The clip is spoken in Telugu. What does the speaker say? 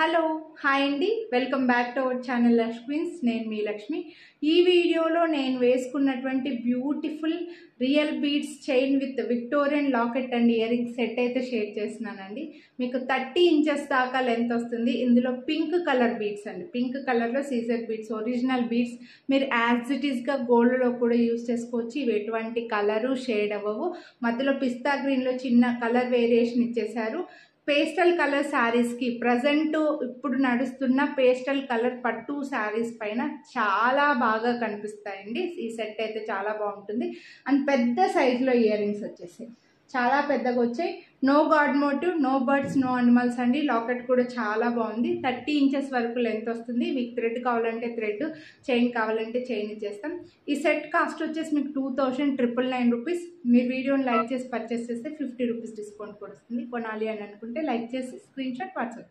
హలో హాయ్ అండి, welcome back to our channel Lakshmi's. నేను మీ లక్ష్మి. ఈ వీడియోలో నేను వేసుకున్నటువంటి beautiful real beads chain with Victorian locket and ear ring set అయితే షేర్ చేస్తున్నానండి. మీకు 30 ఇంచెస్ దాకా లెంత్ వస్తుంది. ఇందులో పింక్ కలర్ బీడ్స్ అండి, పింక్ కలర్లో సీజర్ బీడ్స్, ఒరిజినల్ బీడ్స్. మీరు యాజ్ ఇట్ ఈస్గా గోల్డ్లో కూడా యూస్ చేసుకోవచ్చు. ఇవి ఎటువంటి కలరు షేడ్ అవ్వవు. మధ్యలో పిస్తా గ్రీన్లో చిన్న కలర్ వేరియేషన్ ఇచ్చేసారు. పేస్టల్ కలర్ శారీస్కి ప్రజెంట్ ఇప్పుడు నడుస్తున్న పేస్టల్ కలర్ పట్టు శారీస్ పైన చాలా బాగా కనిపిస్తాయండి. ఈ సెట్ అయితే చాలా బాగుంటుంది. అండ్ పెద్ద సైజులో ఇయర్ రింగ్స్ వచ్చేసాయి, చాలా పెద్దగా వచ్చాయి. No god motive, no birds, no animals అండి. లాకెట్ కూడా చాలా బాగుంది. 30 ఇంచెస్ వరకు లెంత్ వస్తుంది. మీకు థ్రెడ్ కావాలంటే థ్రెడ్, చైన్ కావాలంటే చైన్ ఇచ్చేస్తాం. ఈ సెట్ కాస్ట్ వచ్చేసి మీకు 2999 రూపీస్. మీరు వీడియోని లైక్ చేసి పర్చేస్ చేస్తే 50 రూపీస్ డిస్కౌంట్ కూడా వస్తుంది. కొనాలి అని అనుకుంటే లైక్ చేసి స్క్రీన్ షాట్ వాట్సాప్